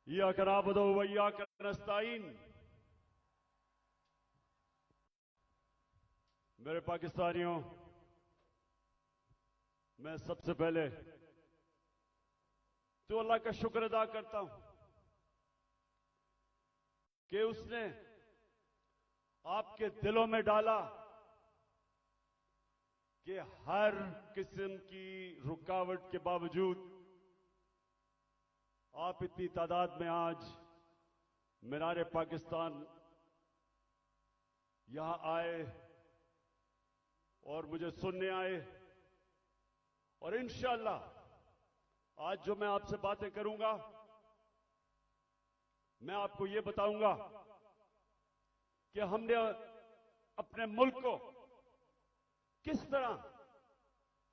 इय्याक नअबुदु व इय्याक नस्तईन। मेरे पाकिस्तानियों, मैं सबसे पहले तो अल्लाह का शुक्र अदा करता हूं कि उसने आपके दिलों में डाला कि हर किस्म की रुकावट के बावजूद आप इतनी तादाद में आज मीनार पाकिस्तान यहां आए और मुझे सुनने आए। और इंशाअल्लाह आज जो मैं आपसे बातें करूंगा, मैं आपको ये बताऊंगा कि हमने अपने मुल्क को किस तरह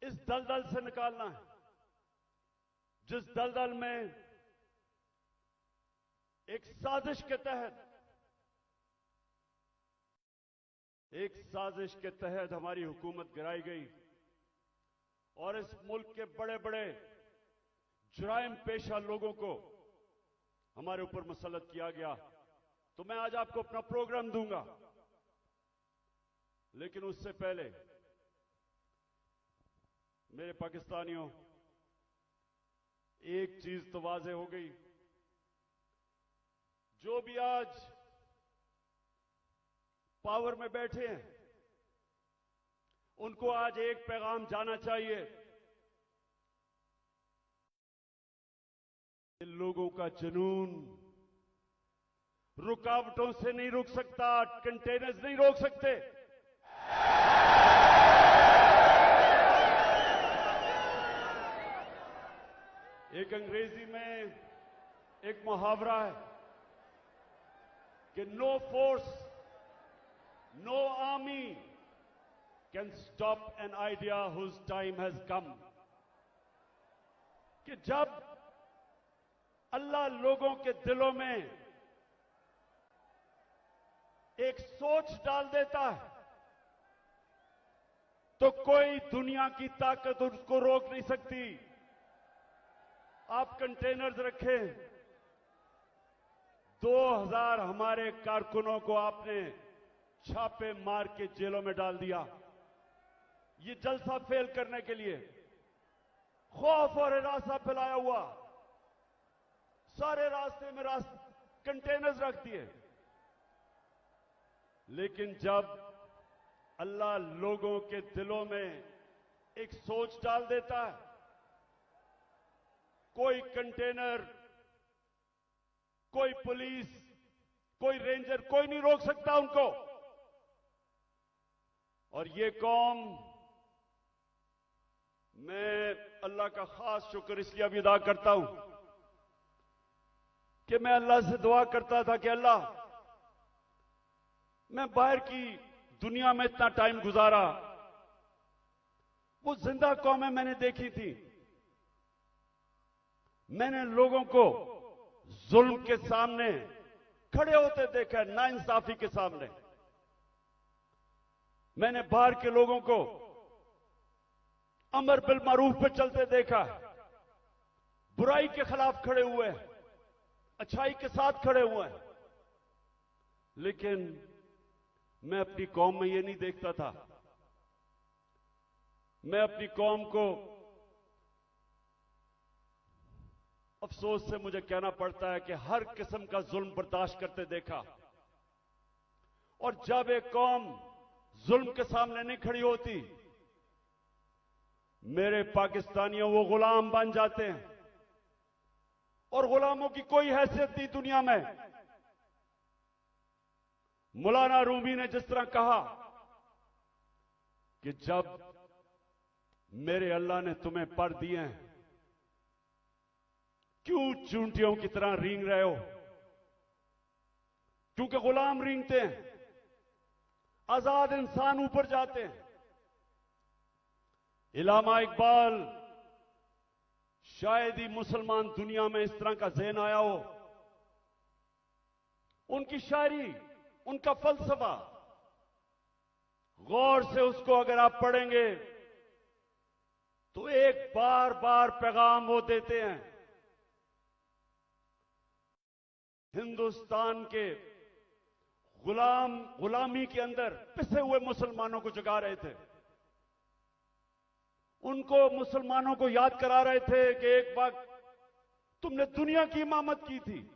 इस दलदल से निकालना है, जिस दलदल में एक साजिश के तहत हमारी हुकूमत गिराई गई और इस मुल्क के बड़े बड़े जुराइम पेशा लोगों को हमारे ऊपर मुसल्लत किया गया। तो मैं आज आपको अपना प्रोग्राम दूंगा, लेकिन उससे पहले मेरे पाकिस्तानियों, एक चीज तो वाज़ेह हो गई, जो भी आज पावर में बैठे हैं उनको आज एक पैगाम जाना चाहिए। इन लोगों का जुनून रुकावटों से नहीं रुक सकता, कंटेनर्स नहीं रोक सकते। एक अंग्रेजी में एक मुहावरा है कि no force, no army can stop an idea whose time has come. कि जब अल्लाह लोगों के दिलों में एक सोच डाल देता है तो कोई दुनिया की ताकत उसको रोक नहीं सकती। आप कंटेनर्स रखें, 2000 हमारे कारकुनों को आपने छापे मार के जेलों में डाल दिया, ये जलसा फेल करने के लिए। खौफ और हिरासा फैलाया हुआ, सारे रास्ते में कंटेनर्स रख दिए। लेकिन जब अल्लाह लोगों के दिलों में एक सोच डाल देता है, कोई कंटेनर, कोई पुलिस, कोई रेंजर, कोई नहीं रोक सकता उनको। और ये कौम, मैं अल्लाह का खास शुक्र इसलिए भी अदा करता हूं कि मैं अल्लाह से दुआ करता था कि अल्लाह, मैं बाहर की दुनिया में इतना टाइम गुजारा, वो जिंदा कौमें मैंने देखी थी, मैंने लोगों को जुल्म के सामने खड़े होते देखा, नाइंसाफी के सामने। मैंने बाहर के लोगों को अमर बिल मारूफ पे चलते देखा, बुराई के खिलाफ खड़े हुए हैं, अच्छाई के साथ खड़े हुए हैं। लेकिन मैं अपनी कौम में ये नहीं देखता था। मैं अपनी कौम को, अफसोस से मुझे कहना पड़ता है कि हर किस्म का जुल्म बर्दाश्त करते देखा। और जब एक कौम जुल्म के सामने नहीं खड़ी होती, मेरे पाकिस्तानियों, वो गुलाम बन जाते हैं। और गुलामों की कोई हैसियत नहीं दुनिया में। मौलाना रूमी ने जिस तरह कहा कि जब मेरे अल्लाह ने तुम्हें पर दिए हैं, क्यों चूंटियों की तरह रेंग रहे हो? क्योंकि गुलाम रेंगते हैं, आजाद इंसान ऊपर जाते हैं। इलामा इकबाल, शायद ही मुसलमान दुनिया में इस तरह का ज़हन आया हो। उनकी शायरी, उनका फलसफा, गौर से उसको अगर आप पढ़ेंगे तो एक बार बार पैगाम वो देते हैं हिंदुस्तान के गुलामी के अंदर पिसे हुए मुसलमानों को जगा रहे थे। उनको मुसलमानों को याद करा रहे थे कि एक वक्त तुमने दुनिया की इमामत की थी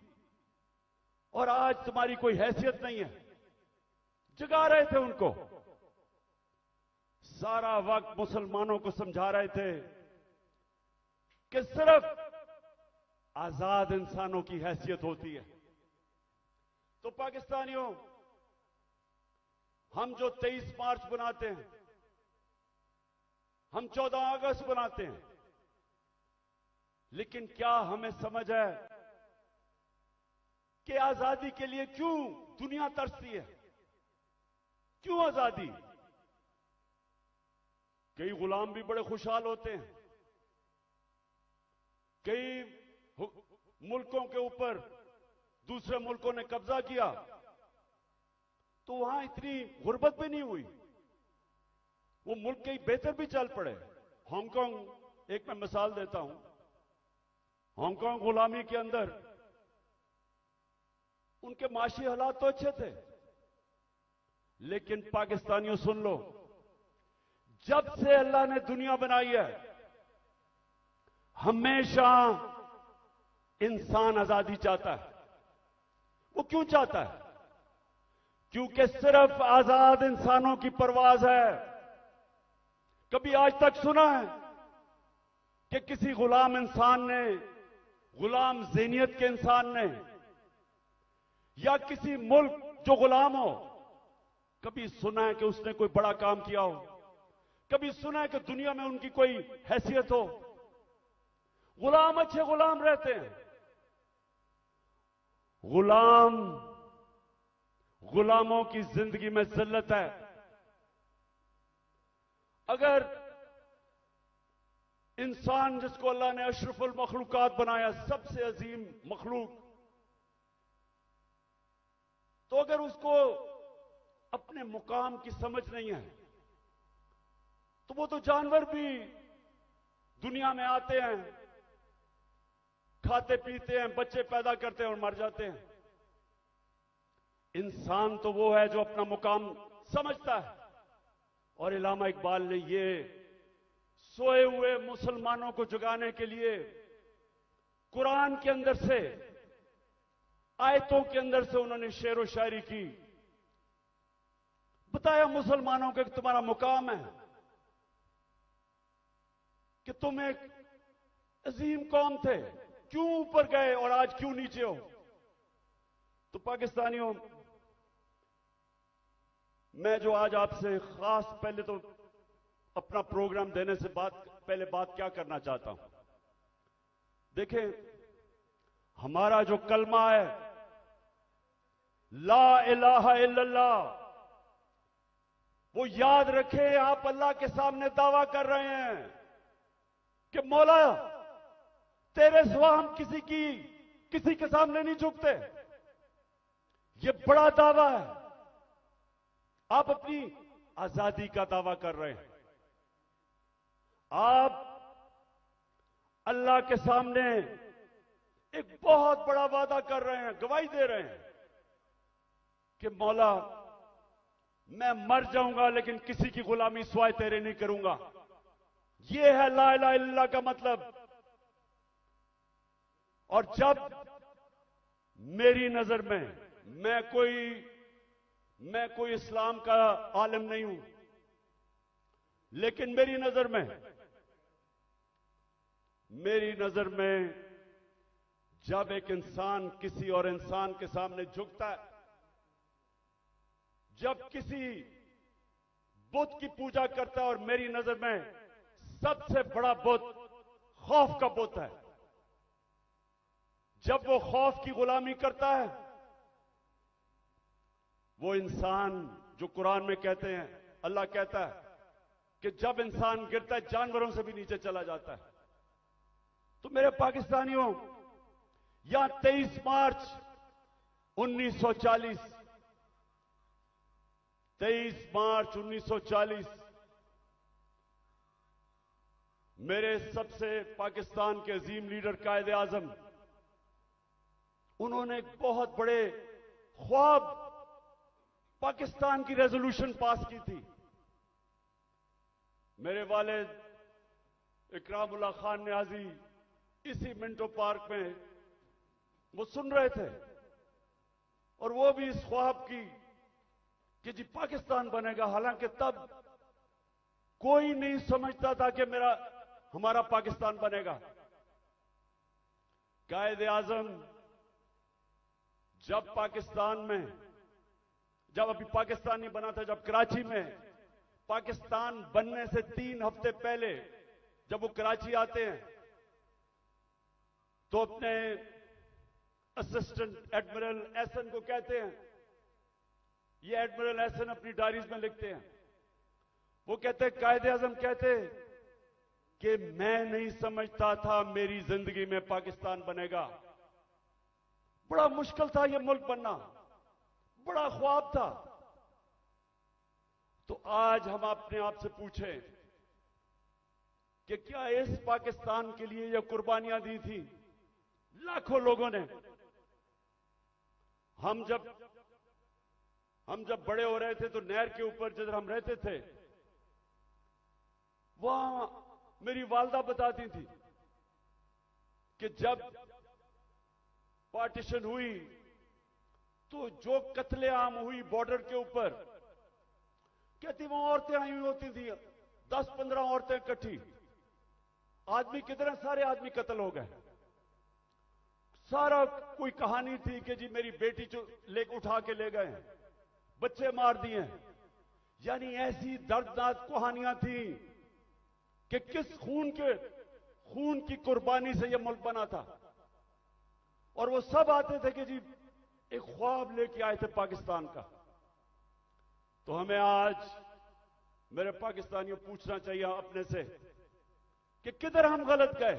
और आज तुम्हारी कोई हैसियत नहीं है। जगा रहे थे उनको। सारा वक्त मुसलमानों को समझा रहे थे कि सिर्फ आजाद इंसानों की हैसियत होती है। तो पाकिस्तानियों, हम जो 23 मार्च बनाते हैं, हम 14 अगस्त बनाते हैं, लेकिन क्या हमें समझ है कि आजादी के लिए क्यों दुनिया तरसती है? क्यों आजादी? कई गुलाम भी बड़े खुशहाल होते हैं। कई मुल्कों के ऊपर दूसरे मुल्कों ने कब्जा किया तो वहां इतनी गुर्बत भी नहीं हुई, वो मुल्क कई बेहतर भी चल पड़े। हांगकांग एक मैं मिसाल देता हूं। हांगकांग गुलामी के अंदर उनके माशी हालात तो अच्छे थे, लेकिन पाकिस्तानियों सुन लो, जब से अल्लाह ने दुनिया बनाई है हमेशा इंसान आजादी चाहता है। वो क्यों चाहता है? क्योंकि सिर्फ आजाद इंसानों की परवाज है। कभी आज तक सुना है कि किसी गुलाम इंसान ने, गुलाम ज़हनियत के इंसान ने, या किसी मुल्क जो गुलाम हो, कभी सुना है कि उसने कोई बड़ा काम किया हो? कभी सुना है कि दुनिया में उनकी कोई हैसियत हो? गुलाम अच्छे गुलाम रहते हैं। गुलामों की जिंदगी में जिल्लत है। अगर इंसान जिसको अल्लाह ने अशरफुल मखलूकात बनाया, सबसे अजीम मखलूक, तो अगर उसको अपने मुकाम की समझ नहीं है तो वो तो जानवर भी दुनिया में आते हैं, खाते पीते हैं, बच्चे पैदा करते हैं और मर जाते हैं। इंसान तो वो है जो अपना मुकाम समझता है। और इलामा इकबाल ने ये सोए हुए मुसलमानों को जगाने के लिए कुरान के अंदर से, आयतों के अंदर से उन्होंने शेर व शायरी की। बताया मुसलमानों को कि तुम्हारा मुकाम है कि तुम एक अजीम कौम थे, क्यों ऊपर गए और आज क्यों नीचे हो? तो पाकिस्तानियों, मैं जो आज आपसे खास पहले तो अपना प्रोग्राम देने से पहले बात क्या करना चाहता हूं। देखें, हमारा जो कलमा है ला इलाहा इल्लल्लाह, वो याद रखें। आप अल्लाह के सामने दावा कर रहे हैं कि मौला तेरे सिवा हम किसी के सामने नहीं झुकते। ये बड़ा दावा है। आप अपनी आजादी का दावा कर रहे हैं। आप अल्लाह के सामने एक बहुत बड़ा वादा कर रहे हैं, गवाही दे रहे हैं कि मौला मैं मर जाऊंगा लेकिन किसी की गुलामी सिवाय तेरे नहीं करूंगा। यह है ला इलाहा इल्लल्लाह का मतलब। और जब मेरी नजर में, मैं कोई इस्लाम का आलिम नहीं हूं, लेकिन मेरी नजर में जब एक इंसान किसी और इंसान के सामने झुकता है, जब किसी बुत की पूजा करता है, और मेरी नजर में सबसे बड़ा बुत खौफ का बुत है, जब वो खौफ की गुलामी करता है, वो इंसान जो कुरान में कहते हैं, अल्लाह कहता है कि जब इंसान गिरता है जानवरों से भी नीचे चला जाता है। तो मेरे पाकिस्तानियों, यहां 23 मार्च 1940, 23 मार्च 1940 मेरे सबसे पाकिस्तान के अजीम लीडर कायदे आजम उन्होंने एक बहुत बड़े ख्वाब पाकिस्तान की रेजोल्यूशन पास की थी। मेरे वालिद इकरामुल्लाह खान न्याजी इसी मिंटो पार्क में वो सुन रहे थे और वो भी इस ख्वाब की कि जी पाकिस्तान बनेगा। हालांकि तब कोई नहीं समझता था कि हमारा पाकिस्तान बनेगा। कायदे आजम जब पाकिस्तान में, जब अभी पाकिस्तान नहीं बना था, जब कराची में पाकिस्तान बनने से 3 हफ्ते पहले जब वो कराची आते हैं तो अपने असिस्टेंट एडमिरल एहसन को कहते हैं, ये एडमिरल एहसन अपनी डायरीज में लिखते हैं, वो कहते कायदे आजम कहते कि मैं नहीं समझता था मेरी जिंदगी में पाकिस्तान बनेगा। बड़ा मुश्किल था ये मुल्क बनना, बड़ा ख्वाब था। तो आज हम अपने आप से पूछें कि क्या इस पाकिस्तान के लिए ये कुर्बानियां दी थी लाखों लोगों ने? हम जब बड़े हो रहे थे तो नहर के ऊपर जिधर हम रहते थे वहां मेरी वालदा बताती थी कि जब पार्टीशन हुई तो जो कत्लेआम हुई बॉर्डर के ऊपर, कहती वहां औरतें आई हुई होती थी, 10-15 औरतें इकट्ठी, आदमी कितने सारे आदमी कत्ल हो गए। सारा कोई कहानी थी कि जी मेरी बेटी जो उठा के ले गए, बच्चे मार दिए। यानी ऐसी दर्दनाक कहानियां थी कि किस खून की कुर्बानी से यह मुल्क बना था। और वो सब आते थे कि जी एक ख्वाब लेके आए थे पाकिस्तान का। तो हमें आज मेरे पाकिस्तानियों पूछना चाहिए अपने से कि किधर हम गलत गए,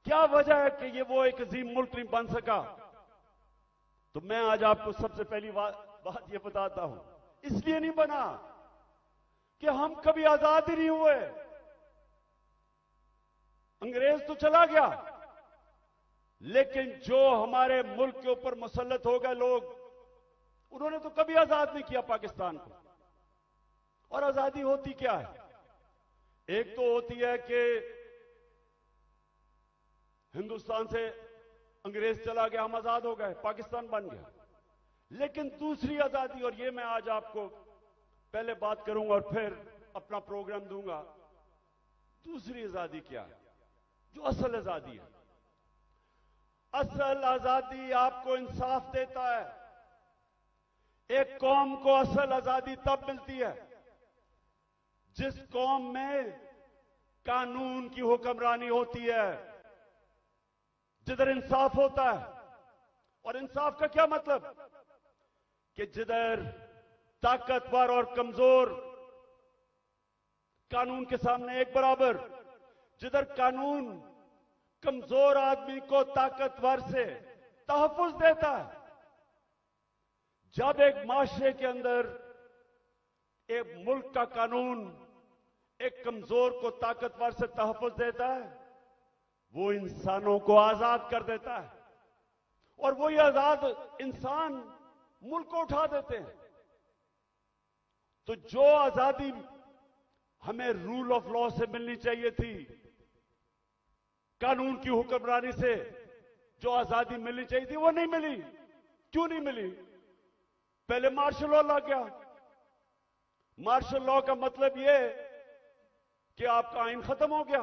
क्या वजह है कि वो एक अजीम मुल्क नहीं बन सका। तो मैं आज आपको सबसे पहली बात ये बताता हूं, इसलिए नहीं बना कि हम कभी आजाद ही नहीं हुए। अंग्रेज तो चला गया, लेकिन जो हमारे मुल्क के ऊपर मुसल्लत हो गए लोग, उन्होंने तो कभी आजाद नहीं किया पाकिस्तान को। और आजादी होती क्या है? एक तो होती है कि हिंदुस्तान से अंग्रेज चला गया, हम आजाद हो गए, पाकिस्तान बन गया। लेकिन दूसरी आजादी, और ये मैं आज आपको पहले बात करूंगा और फिर अपना प्रोग्राम दूंगा, दूसरी आजादी क्या है, जो असल आजादी है। असल आजादी आपको इंसाफ देता है। एक कौम को असल आजादी तब मिलती है जिस कौम में कानून की हुक्मरानी होती है, जिधर इंसाफ होता है। और इंसाफ का क्या मतलब? कि जिधर ताकतवर और कमजोर कानून के सामने एक बराबर, जिधर कानून कमजोर आदमी को ताकतवर से तहफ्फुज देता है। जब एक माशरे के अंदर एक मुल्क का कानून एक कमजोर को ताकतवर से तहफ्फुज देता है, वो इंसानों को आजाद कर देता है। और वही आजाद इंसान मुल्क को उठा देते हैं। तो जो आजादी हमें रूल ऑफ लॉ से मिलनी चाहिए थी, कानून की हुक्मरानी से जो आजादी मिलनी चाहिए थी, वो नहीं मिली। क्यों नहीं मिली? पहले मार्शल लॉ लग गया। मार्शल लॉ का मतलब यह कि आपका आइन खत्म हो गया।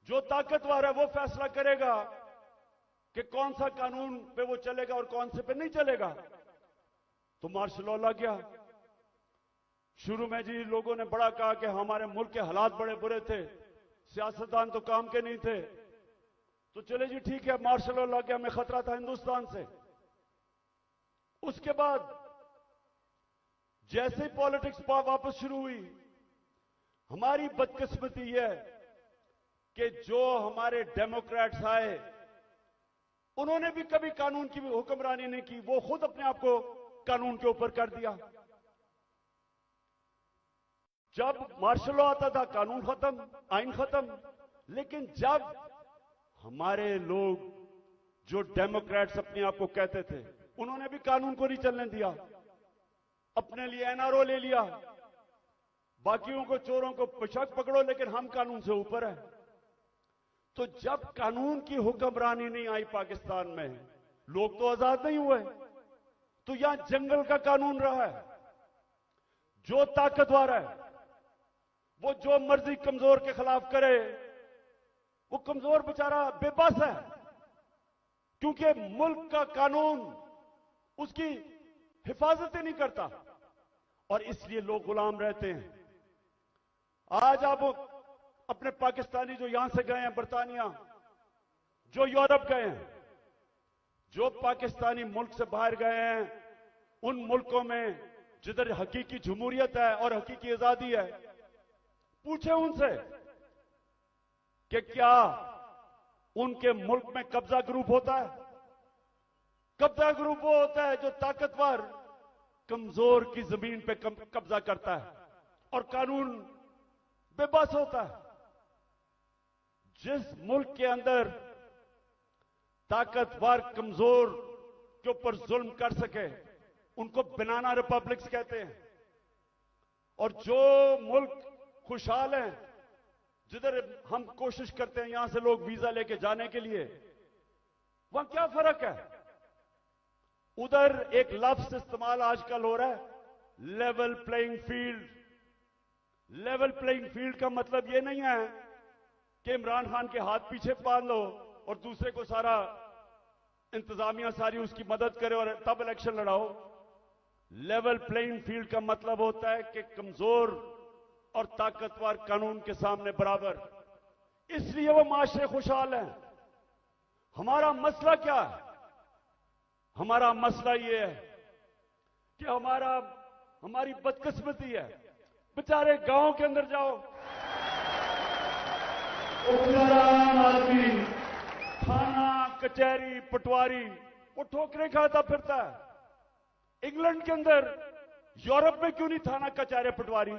जो ताकतवर है वो फैसला करेगा कि कौन सा कानून पे वो चलेगा और कौन से पे नहीं चलेगा। तो मार्शल लॉ लग गया। शुरू में जी लोगों ने बड़ा कहा कि हमारे मुल्क के हालात बड़े बुरे थे, सियासतदान तो काम के नहीं थे। तो चले जी ठीक है, मार्शल लॉ लग गया, हमें खतरा था हिंदुस्तान से। उसके बाद जैसे पॉलिटिक्स वापस शुरू हुई, हमारी बदकिस्मती यह कि जो हमारे डेमोक्रेट्स आए, उन्होंने भी कभी कानून की हुक्मरानी नहीं की, वो खुद अपने आप को कानून के ऊपर कर दिया। जब मार्शल लॉ आता था, कानून खत्म, आइन खत्म। लेकिन जब हमारे लोग जो डेमोक्रेट्स अपने आप को कहते थे, उन्होंने भी कानून को नहीं चलने दिया, अपने लिए एनआरओ ले लिया, बाकियों को चोरों को बेशक पकड़ो लेकिन हम कानून से ऊपर है। तो जब कानून की हुक्मरानी नहीं आई पाकिस्तान में, लोग तो आजाद नहीं हुए। तो यहां जंगल का कानून रहा है, जो ताकतवर है वो जो मर्जी कमजोर के खिलाफ करे, वो कमजोर बेचारा बेबस है, क्योंकि मुल्क का कानून उसकी हिफाजत ही नहीं करता और इसलिए लोग गुलाम रहते हैं। आज आप अपने पाकिस्तानी जो यहां से गए हैं बरतानिया, जो यूरोप गए हैं, जो पाकिस्तानी मुल्क से बाहर गए हैं, उन मुल्कों में जिधर हकीकी जमहूरियत है और हकीकी आजादी है, पूछे उनसे कि क्या उनके मुल्क में कब्जा ग्रुप होता है? कब्जा ग्रुप वो होता है जो ताकतवर कमजोर की जमीन पे कब्जा करता है और कानून बेबस होता है। जिस मुल्क के अंदर ताकतवर कमजोर के ऊपर जुल्म कर सके, उनको बनाना रिपब्लिक्स कहते हैं। और जो मुल्क खुशहाल हैं, जिधर हम कोशिश करते हैं यहां से लोग वीजा लेके जाने के लिए, वहां क्या फर्क है? उधर एक लफ्ज इस्तेमाल आजकल हो रहा है, level playing field. Level playing field का मतलब यह नहीं है कि इमरान खान के हाथ पीछे बांध लो और दूसरे को सारा इंतजामिया सारी उसकी मदद करे और तब इलेक्शन लड़ाओ। लेवल प्लेइंग फील्ड का मतलब होता है कि कमजोर और ताकतवर कानून के सामने बराबर। इसलिए वो माशरे खुशहाल हैं। हमारा मसला क्या है? हमारा मसला ये है कि हमारी बदकिस्मती है। बेचारे गांव के अंदर जाओ, आम आदमी थाना कचहरी पटवारी वो ठोकरें खाता फिरता है। इंग्लैंड के अंदर, यूरोप में क्यों नहीं थाना कचहरी पटवारी?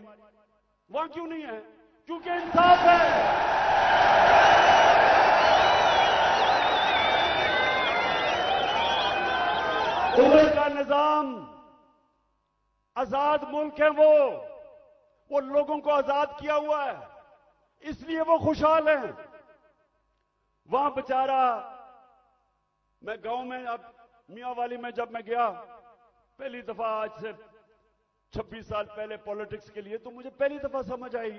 वहां क्यों नहीं है? क्योंकि इंसाफ है। उधर का निजाम आजाद मुल्क है, वो लोगों को आजाद किया हुआ है, इसलिए वो खुशहाल हैं। वहां बेचारा, मैं गांव में, अब मियांवाली में जब मैं गया पहली दफा आज से 26 साल पहले पॉलिटिक्स के लिए, तो मुझे पहली दफा समझ आई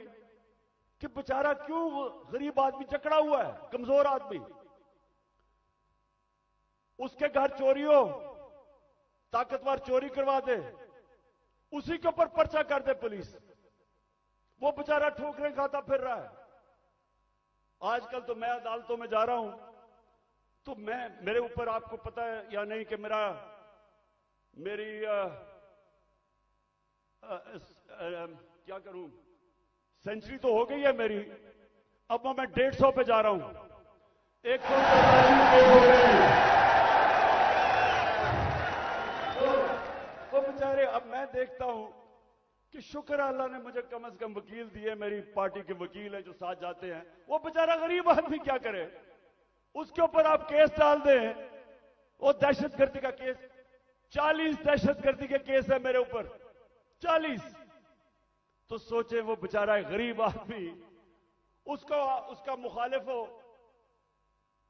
कि बेचारा क्यों गरीब आदमी जकड़ा हुआ है, कमजोर आदमी। उसके घर चोरी हो, ताकतवर चोरी करवा दे, उसी के ऊपर पर्चा कर दे पुलिस, वो बेचारा ठोकरें खाता फिर रहा है। आजकल तो मैं अदालतों में जा रहा हूं, तो मेरे ऊपर, आपको पता है या नहीं कि मेरी क्या करूं, सेंचुरी तो हो गई है मेरी, अब मैं 150 पे जा रहा हूं। 145 हो गई। तो बेचारे, अब मैं देखता हूं कि शुक्र अल्लाह ने मुझे कम से कम वकील दिए, मेरी पार्टी के वकील हैं जो साथ जाते हैं। वो बेचारा गरीब आदमी क्या करे? उसके ऊपर आप केस डाल दें, वो दहशतगर्दी का केस, 40 दहशतगर्दी के केस है मेरे ऊपर, 40। तो सोचे वो बेचारा गरीब आदमी, उसका मुखालिफ हो,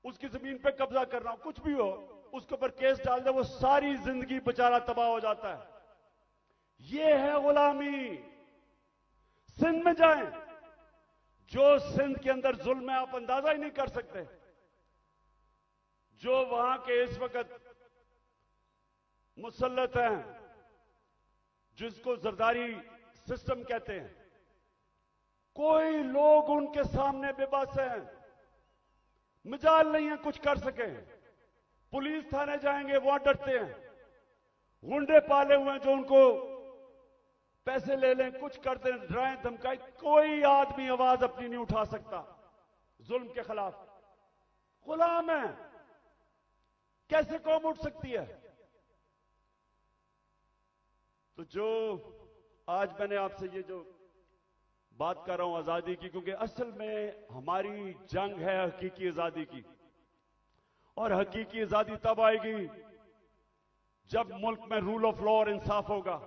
उसकी जमीन पे कब्जा करना हो, कुछ भी हो, उसके ऊपर केस डाल दे, वो सारी जिंदगी बेचारा तबाह हो जाता है। ये है गुलामी। सिंध में जाएं, जो सिंध के अंदर जुल्म है आप अंदाजा ही नहीं कर सकते। जो वहां के इस वक्त मुसल्लत हैं, जिसको जरदारी सिस्टम कहते हैं, कोई लोग उनके सामने बेबस हैं, मिजाल नहीं है कुछ कर सके। पुलिस थाने जाएंगे, वहां डरते हैं, गुंडे पाले हुए हैं जो उनको पैसे ले लें, कुछ कर दें, डराएं धमकाएं, कोई आदमी आवाज अपनी नहीं उठा सकता जुल्म के खिलाफ। गुलाम है, कैसे कौम उठ सकती है? तो जो आज मैंने आपसे ये जो बात कर रहा हूं आजादी की, क्योंकि असल में हमारी जंग है हकीकी आजादी की, और हकीकी आजादी तब आएगी जब मुल्क में रूल ऑफ लॉ और इंसाफ होगा,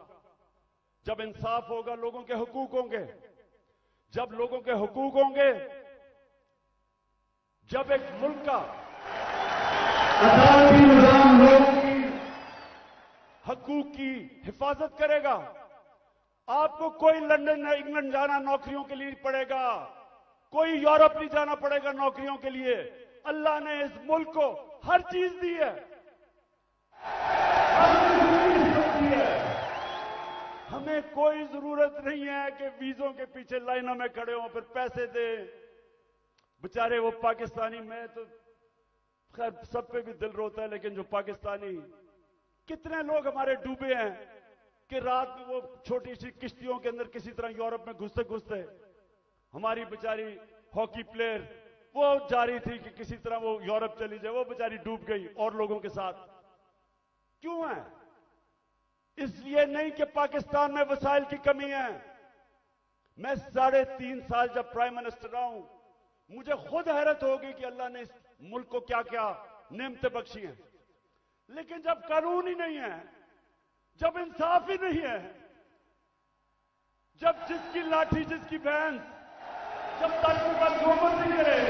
जब इंसाफ होगा, लोगों के हुकूक होंगे। जब लोगों के हुकूक होंगे, जब एक मुल्क का अदालती निजाम लोगों की हकूक की हिफाजत करेगा, आपको कोई लंदन या इंग्लैंड जाना नौकरियों के लिए नहीं पड़ेगा, कोई यूरोप नहीं जाना पड़ेगा नौकरियों के लिए। अल्लाह ने इस मुल्क को हर चीज दी है, हमें कोई जरूरत नहीं है कि वीजों के पीछे लाइनों में खड़े हों, फिर पैसे दें। बेचारे वो पाकिस्तानी, मैं तो खैर सब पे भी दिल रोता है, लेकिन जो पाकिस्तानी, कितने लोग हमारे डूबे हैं कि रात में वो छोटी सी किश्तियों के अंदर किसी तरह यूरोप में घुसते घुसते, हमारी बेचारी हॉकी प्लेयर वो जा रही थी कि किसी तरह वो यूरोप चली जाए, वो बेचारी डूब गई और लोगों के साथ। क्यों है? इसलिए नहीं कि पाकिस्तान में वसाइल की कमी है। मैं 3.5 साल जब प्राइम मिनिस्टर रहा हूं, मुझे खुद हैरत होगी कि अल्लाह ने इस मुल्क को क्या क्या नेमतें बख्शी हैं। लेकिन जब कानून ही नहीं है, जब इंसाफ ही नहीं है, जब जिसकी लाठी जिसकी भैंस, जब तक पर हुकूमत नहीं करे,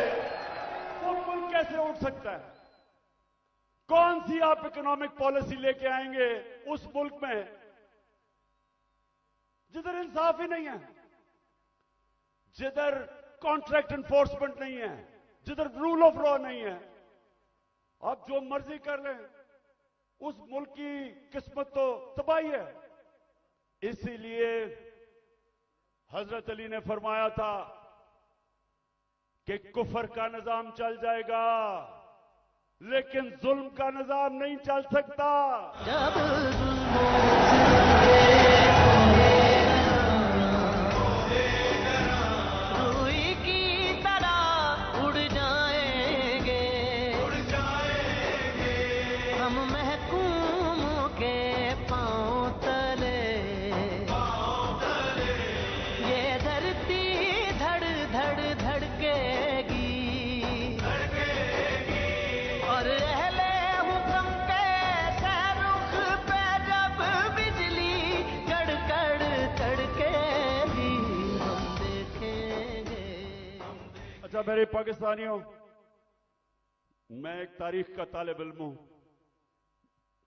वो मुल्क कैसे उठ सकता है? कौन सी आप इकोनॉमिक पॉलिसी लेके आएंगे उस मुल्क में जिधर इंसाफ ही नहीं है, जिधर कॉन्ट्रैक्ट एनफोर्समेंट नहीं है, जिधर रूल ऑफ लॉ नहीं है? आप जो मर्जी कर लें, उस मुल्क की किस्मत तो तबाही है। इसीलिए हजरत अली ने फरमाया था कि कुफर का निजाम चल जाएगा, लेकिन जुल्म का निजाम नहीं चल सकता। रुई की तरह उड़ जाएंगे हम महकूम के पांव तले, ये धरती धड़ धड़ धड़केगी और अहले हुक्म के सहरुख पे जब बिजली कड़कड़ कड़केगी हम देखेंगे। अच्छा मेरे पाकिस्तानियों, मैं एक तारीख का तालिब इल्म हूं।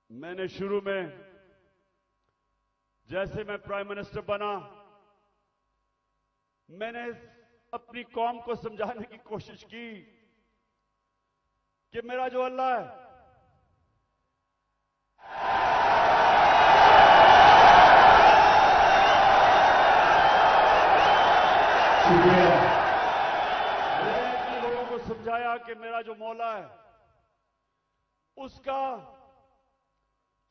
मैंने शुरू में जैसे मैं प्राइम मिनिस्टर बना, मैंने अपनी कौम को समझाने की कोशिश की कि मेरा जो अल्लाह है, मैंने अपने लोगों को समझाया कि मेरा जो मौला है, उसका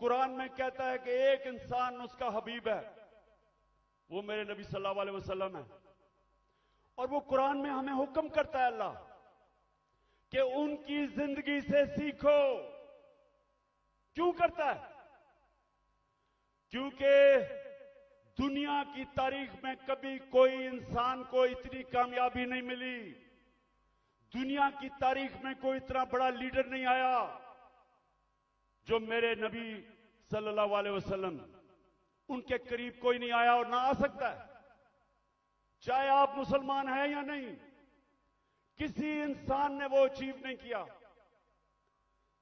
कुरान में कहता है कि एक इंसान उसका हबीब है, वो मेरे नबी सल्लल्लाहु अलैहि वसल्लम है। और वो कुरान में हमें हुक्म करता है अल्लाह कि उनकी जिंदगी से सीखो। क्यों करता है? क्योंकि दुनिया की तारीख में कभी कोई इंसान को इतनी कामयाबी नहीं मिली, दुनिया की तारीख में कोई इतना बड़ा लीडर नहीं आया जो मेरे नबी सल्लल्लाहु अलैहि वसल्लम, उनके करीब कोई नहीं आया और ना आ सकता है, चाहे आप मुसलमान हैं या नहीं। किसी इंसान ने वो अचीव नहीं किया।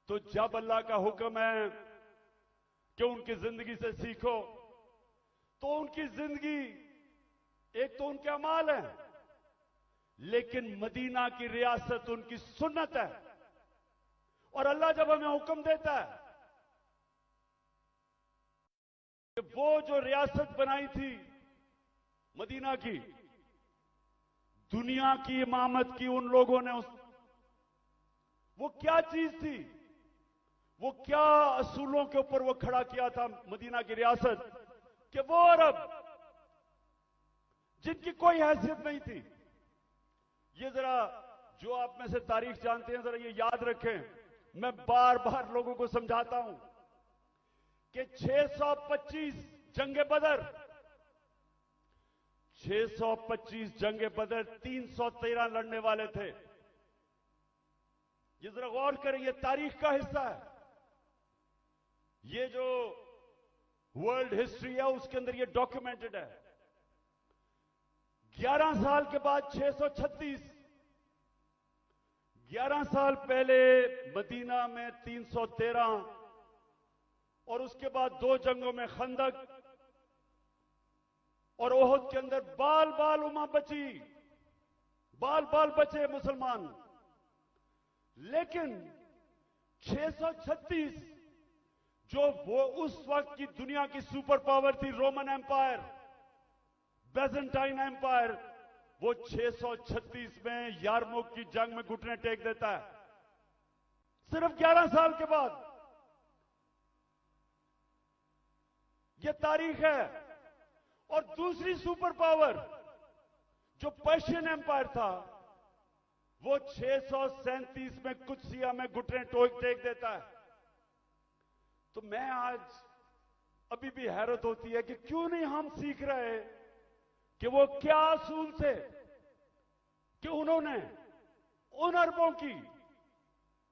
तो जब अल्लाह का हुक्म है कि उनकी जिंदगी से सीखो, तो उनकी जिंदगी एक तो उनके अमाल है, लेकिन मदीना की रियासत उनकी सुन्नत है। और अल्लाह जब हमें हुक्म देता है कि वो जो रियासत बनाई थी मदीना की, दुनिया की इमामत की उन लोगों ने वो क्या चीज थी, वो क्या असूलों के ऊपर वो खड़ा किया था मदीना की रियासत, कि वो अरब जिनकी कोई हैसियत नहीं थी। ये जरा जो आप में से तारीख जानते हैं, जरा ये याद रखें। मैं बार बार लोगों को समझाता हूं कि 625 जंगे बदर, 625 जंगे बदर, 313 लड़ने वाले थे। ये जरा गौर करें, ये तारीख का हिस्सा है। ये जो वर्ल्ड हिस्ट्री है उसके अंदर ये डॉक्यूमेंटेड है। 11 साल के बाद 636, 11 साल पहले मदीना में 313 और उसके बाद 2 जंगों में खंदक और ओहद के अंदर बाल बाल उमा बची, बाल बाल बचे मुसलमान। लेकिन 636 जो वो उस वक्त की दुनिया की सुपर पावर थी, रोमन एम्पायर, बेजेंटाइन एम्पायर, वो 636 में यारमुक की जंग में घुटने टेक देता है, सिर्फ 11 साल के बाद। ये तारीख है। और दूसरी सुपर पावर जो पर्शियन एम्पायर था, वो 637 में कुदसिया में घुटने टेक देता है। तो मैं आज अभी भी हैरत होती है कि क्यों नहीं हम सीख रहे कि वो क्या असूल थे कि उन्होंने उन अरबों की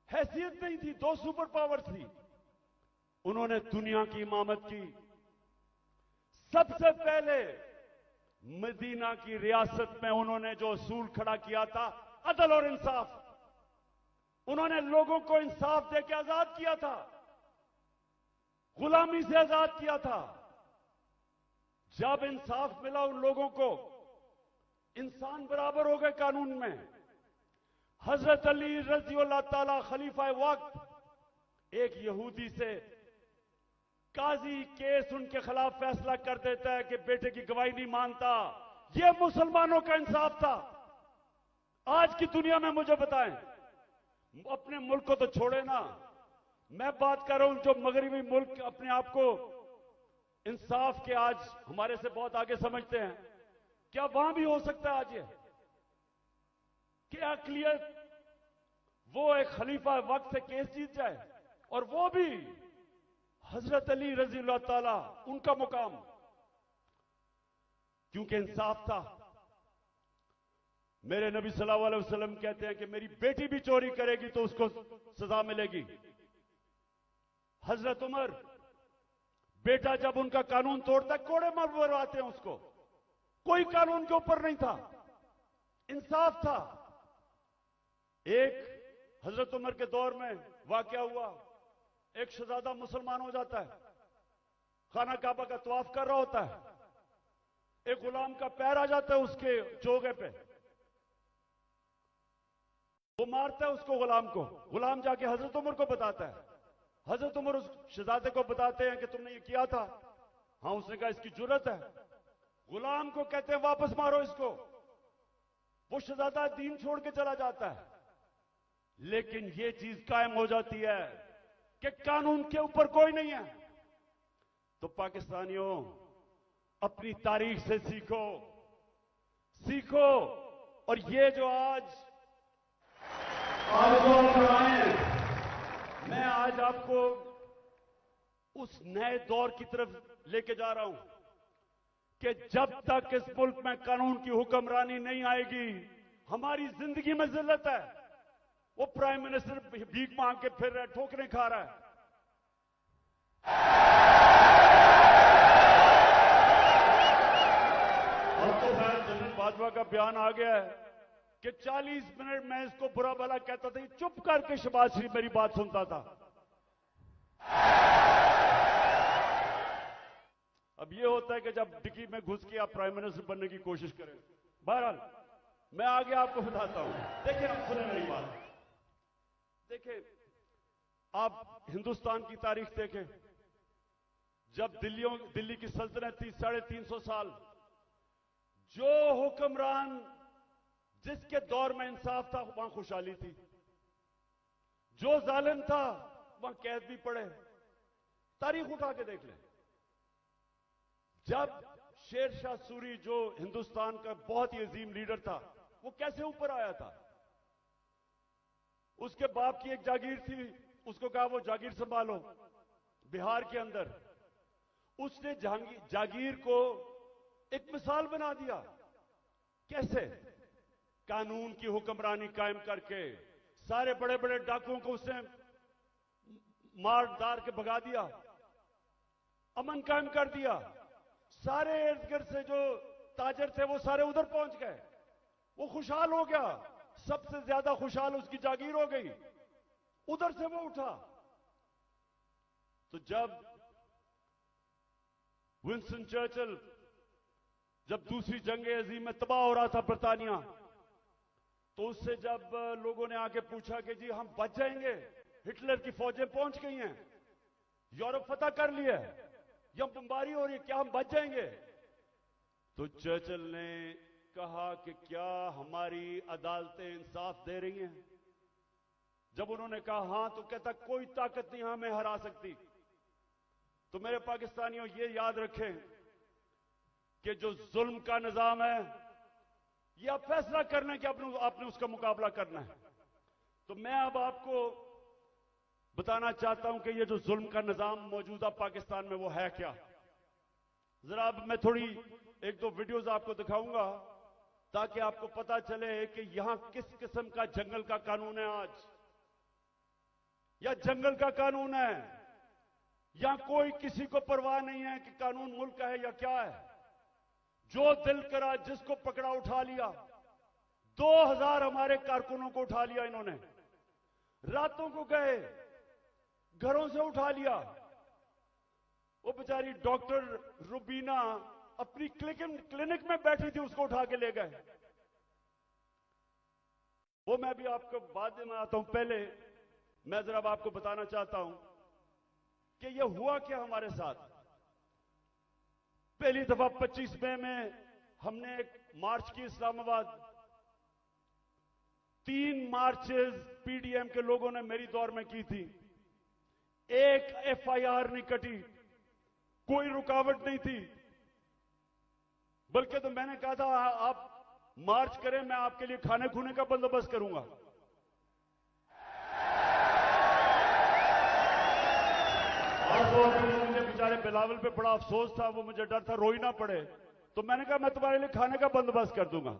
हैसियत नहीं थी, 2 सुपर पावर थी, उन्होंने दुनिया की इमामत की। सबसे पहले मदीना की रियासत में उन्होंने जो असूल खड़ा किया था, अदल और इंसाफ, उन्होंने लोगों को इंसाफ देकर आजाद किया था, गुलामी से आजाद किया था। जब इंसाफ मिला उन लोगों को, इंसान बराबर हो गए कानून में। हजरत अली रज़ी अल्लाह ताला खलीफा वक्त एक यहूदी से काजी केस उनके खिलाफ फैसला कर देता है कि बेटे की गवाही नहीं मानता। यह मुसलमानों का इंसाफ था। आज की दुनिया में मुझे बताएं, अपने मुल्क को तो छोड़े ना, मैं बात कर रहा हूं जो मगरिबी मुल्क अपने आप को इंसाफ के आज हमारे से बहुत आगे समझते हैं, क्या वहां भी हो सकता है आज ये कि अक़लियत वो एक खलीफा वक्त से केस जीत जाए, और वो भी हजरत अली रज़ी अल्लाह ताला उनका मुकाम, क्योंकि इंसाफ था। मेरे नबी सल्लल्लाहु अलैहि वसल्लम कहते हैं कि मेरी बेटी भी चोरी करेगी तो उसको सजा मिलेगी। हजरत उमर, बेटा जब उनका कानून तोड़ता कोड़े मरवाते हैं उसको, कोई कानून के ऊपर नहीं था, इंसाफ था। एक हजरत उमर के दौर में वाकया हुआ, एक शहजादा मुसलमान हो जाता है, खाना काबा का तवाफ कर रहा होता है, एक गुलाम का पैर आ जाता है उसके चोगे पे, वो मारता है उसको, गुलाम को। गुलाम जाके हजरत उमर को बताता है, हजरत उमर उस शहजादे को बताते हैं कि तुमने ये किया था। हाँ, उसने कहा इसकी जुर्रत है। गुलाम को कहते हैं वापस मारो इसको। वो शहजादा दीन छोड़ के चला जाता है, लेकिन ये चीज कायम हो जाती है कि कानून के ऊपर कोई नहीं है। तो पाकिस्तानियों, अपनी तारीख से सीखो, सीखो। और ये जो आज मैं आज आपको उस नए दौर की तरफ लेके जा रहा हूं कि जब तक इस मुल्क में कानून की हुक्मरानी नहीं आएगी, हमारी जिंदगी में जिल्लत है। वो प्राइम मिनिस्टर भीख मांग के फिर रहा है, ठोकरें खा रहा है। अब तो खैर जनरल बाजवा का बयान आ गया है कि 40 मिनट में इसको बुरा भला कहता था, चुप करके शहबाज शरीफ मेरी बात सुनता था। अब यह होता है कि जब डिक्की में घुस के आप प्राइम मिनिस्टर बनने की कोशिश करें। बहरहाल मैं आगे आपको बताता हूं। देखिए, आप सुने मेरी बात। देखिए, आप हिंदुस्तान की तारीख देखें। जब दिल्ली की सल्तनत थी 350 साल, जो हुक्मरान जिसके दौर में इंसाफ था वहां खुशहाली थी, जो जालिम था वहां कैद भी पड़े। तारीख उठा के देख ले। जब शेर शाह सूरी जो हिंदुस्तान का बहुत ही अजीम लीडर था, वो कैसे ऊपर आया था? उसके बाप की एक जागीर थी, उसको कहा वो जागीर संभालो। बिहार के अंदर उसने जागीर को एक मिसाल बना दिया। कैसे? कानून की हुक्मरानी कायम करके, सारे बड़े बड़े डाकुओं को उसने मार दार के भगा दिया, अमन कायम कर दिया। सारे इर्द गिर्द से जो ताजर थे वो सारे उधर पहुंच गए, वो खुशहाल हो गया। सबसे ज्यादा खुशहाल उसकी जागीर हो गई, उधर से वो उठा। तो जब विंस्टन चर्चिल, जब दूसरी जंग अजीम में तबाह हो रहा था ब्रिटानिया, तो उससे जब लोगों ने आके पूछा कि जी हम बच जाएंगे, हिटलर की फौजें पहुंच गई हैं, यूरोप फतह कर लिया है, यहां बमबारी हो रही है, क्या हम बच जाएंगे? तो चर्चिल ने कहा कि क्या हमारी अदालतें इंसाफ दे रही हैं? जब उन्होंने कहा हां, तो कहता कोई ताकत नहीं हमें हरा सकती। तो मेरे पाकिस्तानियों, ये याद रखें कि जो जुल्म का निजाम है, ये आप फैसला करना कि आपने उसका मुकाबला करना है। तो मैं अब आपको बताना चाहता हूं कि ये जो जुल्म का निजाम मौजूदा पाकिस्तान में वो है क्या। जरा अब मैं थोड़ी एक दो वीडियोस आपको दिखाऊंगा ताकि आपको पता चले कि यहां किस किस्म का जंगल का कानून है आज, या जंगल का कानून है, या कोई किसी को परवाह नहीं है कि कानून मुल्क का है या क्या है। जो दिल करा जिसको पकड़ा उठा लिया। 2000 हमारे कारकुनों को उठा लिया इन्होंने, रातों को गए, घरों से उठा लिया। वो बेचारी डॉक्टर रुबीना अपनी क्लिनिक में बैठी थी, उसको उठा के ले गए। वो मैं भी आपको बाद में आता हूं, पहले मैं जरा आपको बताना चाहता हूं कि ये हुआ क्या हमारे साथ। पहली दफा 25 मई में हमने एक मार्च की इस्लामाबाद। 3 मार्चेस पीडीएम के लोगों ने मेरी दौर में की थी। एक एफआईआर नहीं कटी, कोई रुकावट नहीं थी। बल्कि तो मैंने कहा था आप मार्च करें, मैं आपके लिए खाने खूने का बंदोबस्त करूंगा। मुझे बेचारे बिलावल पे बड़ा अफसोस था, वो मुझे डर था रोई ना पड़े, तो मैंने कहा मैं तुम्हारे लिए खाने का बंदोबस्त कर दूंगा।